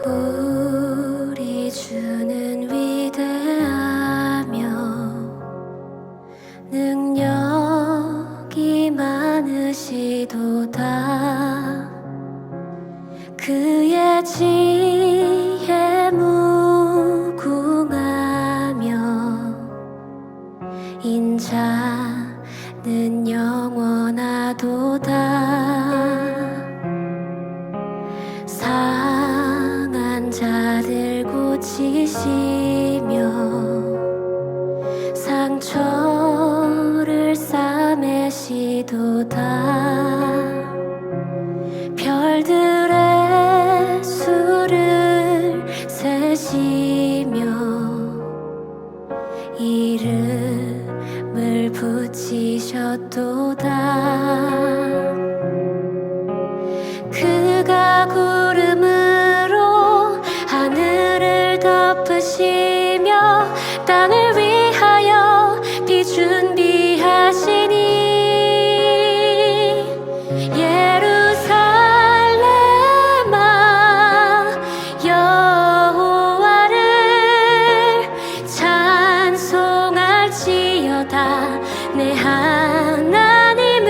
우리 주는 위대하며 능력이 많으시도다. 그의 지혜 무궁하며 인자는 영원하도다. 상한 자들 고치시며 상처를 싸매시도다. 별들의 수를 세시며 이름을 붙이셨도다. 그가 구름으로 하늘을 덮으시며 땅을 위하여 비 준비하시니 예루살렘아 여호와를 찬송할지어다. 내 하나님을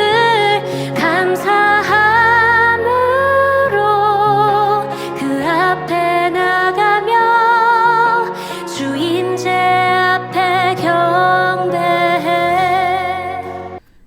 감사함으로 그 앞에 나가며 주 임재 앞에 경배해.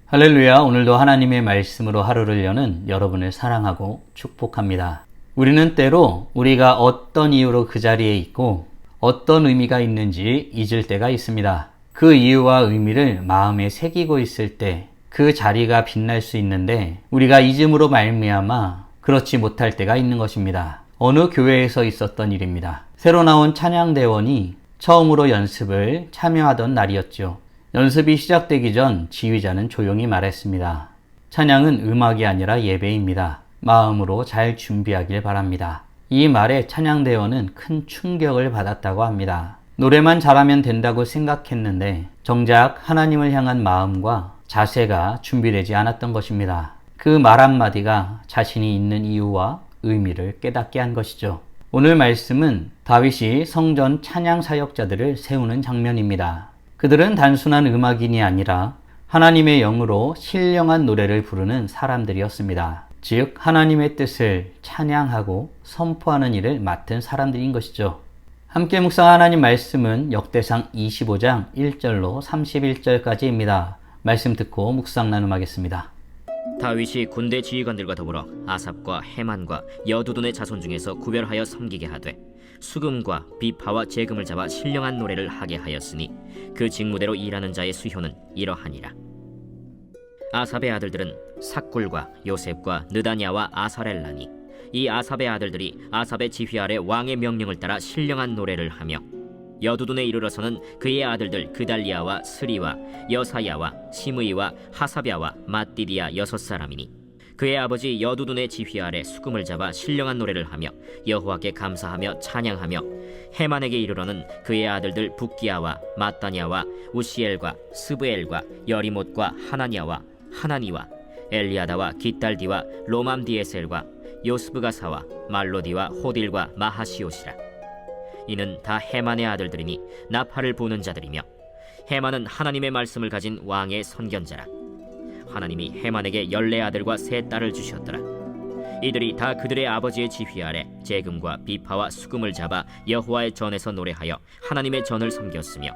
할렐루야. 오늘도 하나님의 말씀으로 하루를 여는 여러분을 사랑하고 축복합니다. 우리는 때로 우리가 어떤 이유로 그 자리에 있고 어떤 의미가 있는지 잊을 때가 있습니다. 그 이유와 의미를 마음에 새기고 있을 때 그 자리가 빛날 수 있는데 우리가 잊음으로 말미암아 그렇지 못할 때가 있는 것입니다. 어느 교회에서 있었던 일입니다. 새로 나온 찬양대원이 처음으로 연습을 참여하던 날이었죠. 연습이 시작되기 전 지휘자는 조용히 말했습니다. 찬양은 음악이 아니라 예배입니다. 마음으로 잘 준비하길 바랍니다. 이 말에 찬양대원은 큰 충격을 받았다고 합니다. 노래만 잘하면 된다고 생각했는데 정작 하나님을 향한 마음과 자세가 준비되지 않았던 것입니다. 그 말 한마디가 자신이 있는 이유와 의미를 깨닫게 한 것이죠. 오늘 말씀은 다윗이 성전 찬양 사역자들을 세우는 장면입니다. 그들은 단순한 음악인이 아니라 하나님의 영으로 신령한 노래를 부르는 사람들이었습니다. 즉 하나님의 뜻을 찬양하고 선포하는 일을 맡은 사람들인 것이죠. 함께 묵상한 하나님 말씀은 역대상 25장 1절로 31절까지입니다. 말씀 듣고 묵상 나눔하겠습니다. 다윗이 군대 지휘관들과 더불어 아삽과 헤만과 여두둔의 자손 중에서 구별하여 섬기게 하되 수금과 비파와 재금을 잡아 신령한 노래를 하게 하였으니 그 직무대로 일하는 자의 수효는 이러하니라. 아삽의 아들들은 삭굴과 요셉과 느다냐와 아사렐라니 이 아삽의 아들들이 아삽의 지휘 아래 왕의 명령을 따라 신령한 노래를 하며 여두둔에 이르러서는 그의 아들들 그달리아와 스리와 여사야와 시므이와 하사랴와 마띠디아 6사람이니 그의 아버지 여두둔의 지휘 아래 수금을 잡아 신령한 노래를 하며 여호와께 감사하며 찬양하며 헤만에게 이르러는 그의 아들들 붓기야와 마따냐와 우시엘과 스브엘과 여리못과 하나냐와 하나니와 엘리아다와 깃달디와 로맘디에셀과 요스브가사와 말로디와 호딜과 마하시옷이라. 이는 다 헤만의 아들들이니 나팔을 부는 자들이며 헤만은 하나님의 말씀을 가진 왕의 선견자라. 하나님이 헤만에게 14아들과 3딸을 주셨더라. 이들이 다 그들의 아버지의 지휘 아래 재금과 비파와 수금을 잡아 여호와의 전에서 노래하여 하나님의 전을 섬겼으며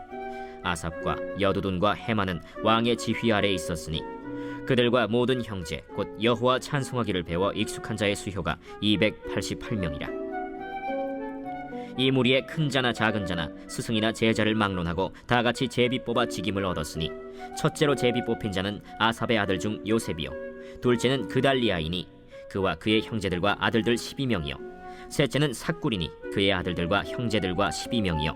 아삽과 여두둔과 헤만은 왕의 지휘 아래에 있었으니 그들과 모든 형제 곧 여호와 찬송하기를 배워 익숙한 자의 수효가 288명이라. 이 무리에 큰 자나 작은 자나 스승이나 제자를 막론하고 다같이 제비 뽑아 직임을 얻었으니 첫째로 제비 뽑힌 자는 아삽의 아들 중 요셉이요 둘째는 그달리아이니 그와 그의 형제들과 아들들 12명이요 셋째는 삭굴이니 그의 아들들과 형제들과 12명이요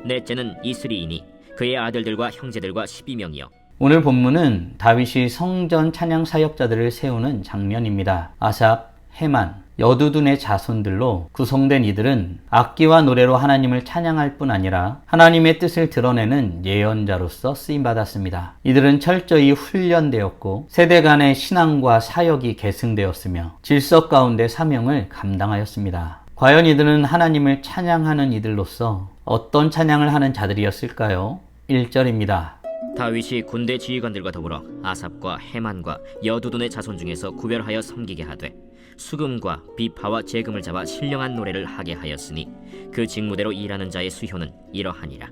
넷째는 이스리이니 그의 아들들과 형제들과 12명이요. 오늘 본문은 다윗이 성전 찬양 사역자들을 세우는 장면입니다. 아삽, 헤만, 여두둔의 자손들로 구성된 이들은 악기와 노래로 하나님을 찬양할 뿐 아니라 하나님의 뜻을 드러내는 예언자로서 쓰임받았습니다. 이들은 철저히 훈련되었고 세대 간의 신앙과 사역이 계승되었으며 질서 가운데 사명을 감당하였습니다. 과연 이들은 하나님을 찬양하는 이들로서 어떤 찬양을 하는 자들이었을까요? 1절입니다. 다윗이 군대 지휘관들과 더불어 아삽과 헤만과 여두둔의 자손 중에서 구별하여 섬기게 하되 수금과 비파와 재금을 잡아 신령한 노래를 하게 하였으니 그 직무대로 일하는 자의 수효는 이러하니라.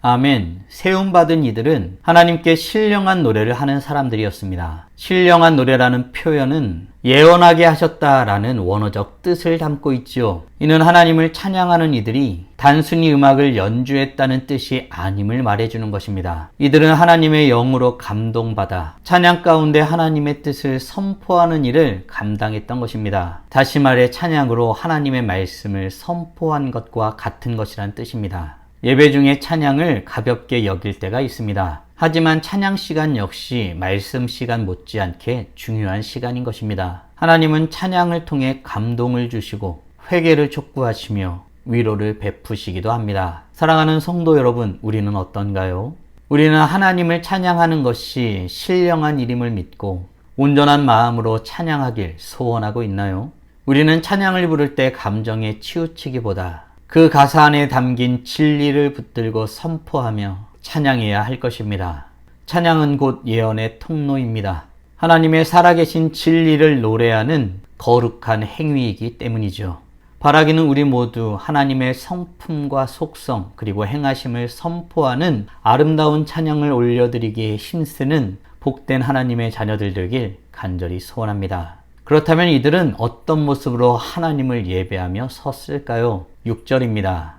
아멘. 세움받은 이들은 하나님께 신령한 노래를 하는 사람들이었습니다. 신령한 노래라는 표현은 예언하게 하셨다라는 원어적 뜻을 담고 있지요. 이는 하나님을 찬양하는 이들이 단순히 음악을 연주했다는 뜻이 아님을 말해주는 것입니다. 이들은 하나님의 영으로 감동받아 찬양 가운데 하나님의 뜻을 선포하는 일을 감당했던 것입니다. 다시 말해 찬양으로 하나님의 말씀을 선포한 것과 같은 것이란 뜻입니다. 예배 중에 찬양을 가볍게 여길 때가 있습니다. 하지만 찬양 시간 역시 말씀 시간 못지않게 중요한 시간인 것입니다. 하나님은 찬양을 통해 감동을 주시고 회개를 촉구하시며 위로를 베푸시기도 합니다. 사랑하는 성도 여러분, 우리는 어떤가요? 우리는 하나님을 찬양하는 것이 신령한 일임을 믿고 온전한 마음으로 찬양하길 소원하고 있나요? 우리는 찬양을 부를 때 감정에 치우치기보다 그 가사 안에 담긴 진리를 붙들고 선포하며 찬양해야 할 것입니다. 찬양은 곧 예언의 통로입니다. 하나님의 살아계신 진리를 노래하는 거룩한 행위이기 때문이죠. 바라기는 우리 모두 하나님의 성품과 속성 그리고 행하심을 선포하는 아름다운 찬양을 올려드리기에 힘쓰는 복된 하나님의 자녀들 되길 간절히 소원합니다. 그렇다면 이들은 어떤 모습으로 하나님을 예배하며 섰을까요? 6절입니다.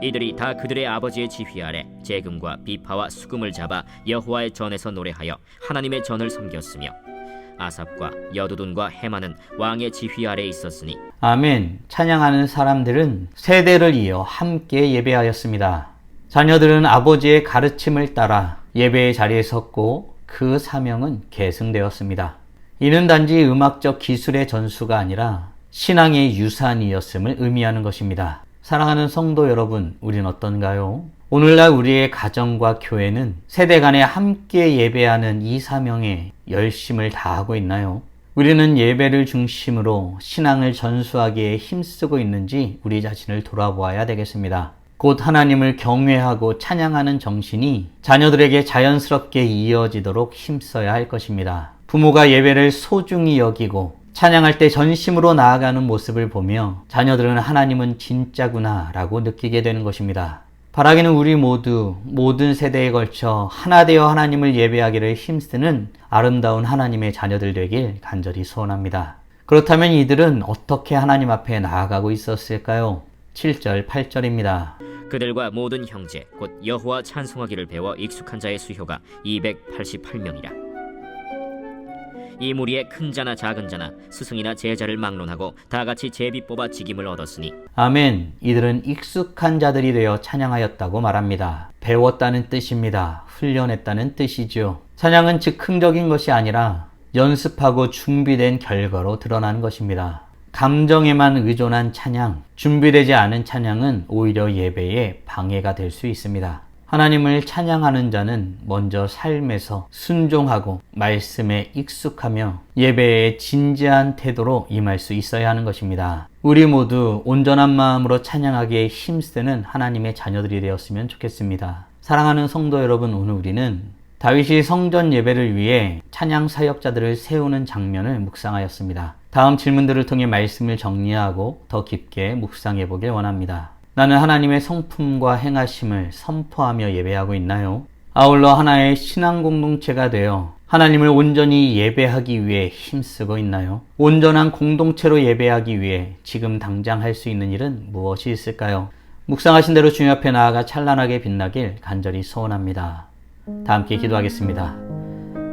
이들이 다 그들의 아버지의 지휘 아래 재금과 비파와 수금을 잡아 여호와의 전에서 노래하여 하나님의 전을 섬겼으며 아삽과 여두둔과 헤만은 왕의 지휘 아래 있었으니 아멘. 찬양하는 사람들은 세대를 이어 함께 예배하였습니다. 자녀들은 아버지의 가르침을 따라 예배의 자리에 섰고 그 사명은 계승되었습니다. 이는 단지 음악적 기술의 전수가 아니라 신앙의 유산이었음을 의미하는 것입니다. 사랑하는 성도 여러분, 우린 어떤가요? 오늘날 우리의 가정과 교회는 세대 간에 함께 예배하는 이 사명에 열심을 다하고 있나요? 우리는 예배를 중심으로 신앙을 전수하기에 힘쓰고 있는지 우리 자신을 돌아보아야 되겠습니다. 곧 하나님을 경외하고 찬양하는 정신이 자녀들에게 자연스럽게 이어지도록 힘써야 할 것입니다. 부모가 예배를 소중히 여기고 찬양할 때 전심으로 나아가는 모습을 보며 자녀들은 하나님은 진짜구나 라고 느끼게 되는 것입니다. 바라기는 우리 모두 모든 세대에 걸쳐 하나 되어 하나님을 예배하기를 힘쓰는 아름다운 하나님의 자녀들 되길 간절히 소원합니다. 그렇다면 이들은 어떻게 하나님 앞에 나아가고 있었을까요? 7절, 8절입니다. 그들과 모든 형제 곧 여호와 찬송하기를 배워 익숙한 자의 수효가 288명이라. 이 무리에 큰 자나 작은 자나 스승이나 제자를 막론하고 다같이 제비 뽑아 직임을 얻었으니 아멘. 이들은 익숙한 자들이 되어 찬양하였다고 말합니다. 배웠다는 뜻입니다. 훈련했다는 뜻이죠. 찬양은 즉흥적인 것이 아니라 연습하고 준비된 결과로 드러나는 것입니다. 감정에만 의존한 찬양, 준비되지 않은 찬양은 오히려 예배에 방해가 될 수 있습니다. 하나님을 찬양하는 자는 먼저 삶에서 순종하고 말씀에 익숙하며 예배에 진지한 태도로 임할 수 있어야 하는 것입니다. 우리 모두 온전한 마음으로 찬양하기에 힘쓰는 하나님의 자녀들이 되었으면 좋겠습니다. 사랑하는 성도 여러분, 오늘 우리는 다윗이 성전 예배를 위해 찬양 사역자들을 세우는 장면을 묵상하였습니다. 다음 질문들을 통해 말씀을 정리하고 더 깊게 묵상해 보길 원합니다. 나는 하나님의 성품과 행하심을 선포하며 예배하고 있나요? 아울러 하나의 신앙 공동체가 되어 하나님을 온전히 예배하기 위해 힘쓰고 있나요? 온전한 공동체로 예배하기 위해 지금 당장 할 수 있는 일은 무엇이 있을까요? 묵상하신 대로 주님 앞에 나아가 찬란하게 빛나길 간절히 소원합니다. 다 함께 기도하겠습니다.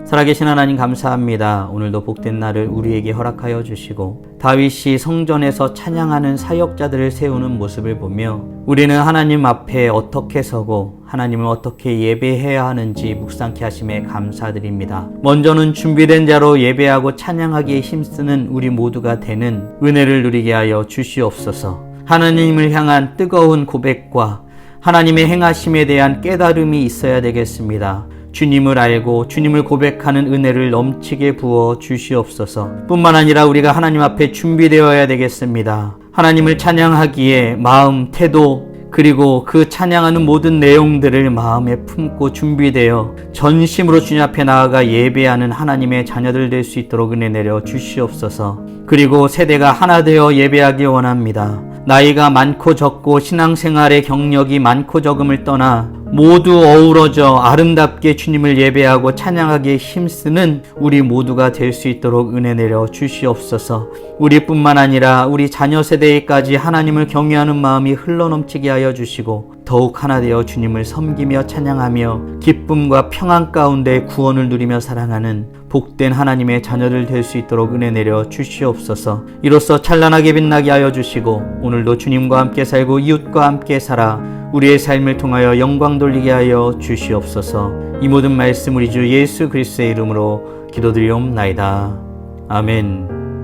살아계신 하나님 감사합니다. 오늘도 복된 날을 우리에게 허락하여 주시고 다윗이 성전에서 찬양하는 사역자들을 세우는 모습을 보며 우리는 하나님 앞에 어떻게 서고 하나님을 어떻게 예배해야 하는지 묵상케 하심에 감사드립니다. 먼저는 준비된 자로 예배하고 찬양하기에 힘쓰는 우리 모두가 되는 은혜를 누리게 하여 주시옵소서. 하나님을 향한 뜨거운 고백과 하나님의 행하심에 대한 깨달음이 있어야 되겠습니다. 주님을 알고 주님을 고백하는 은혜를 넘치게 부어 주시옵소서. 뿐만 아니라 우리가 하나님 앞에 준비되어야 되겠습니다. 하나님을 찬양하기에 마음, 태도, 그리고 그 찬양하는 모든 내용들을 마음에 품고 준비되어 전심으로 주님 앞에 나아가 예배하는 하나님의 자녀들 될 수 있도록 은혜 내려 주시옵소서. 그리고 세대가 하나 되어 예배하기 원합니다. 나이가 많고 적고 신앙생활의 경력이 많고 적음을 떠나 모두 어우러져 아름답게 주님을 예배하고 찬양하기에 힘쓰는 우리 모두가 될 수 있도록 은혜 내려 주시옵소서. 우리뿐만 아니라 우리 자녀 세대에까지 하나님을 경외하는 마음이 흘러넘치게 하여 주시고 더욱 하나 되어 주님을 섬기며 찬양하며 기쁨과 평안 가운데 구원을 누리며 사랑하는 복된 하나님의 자녀들 될 수 있도록 은혜 내려 주시옵소서. 이로써 찬란하게 빛나게 하여 주시고 오늘도 주님과 함께 살고 이웃과 함께 살아 우리의 삶을 통하여 영광 돌리게 하여 주시옵소서. 이 모든 말씀 우리 주 예수 그리스도의 이름으로 기도드리옵나이다. 아멘.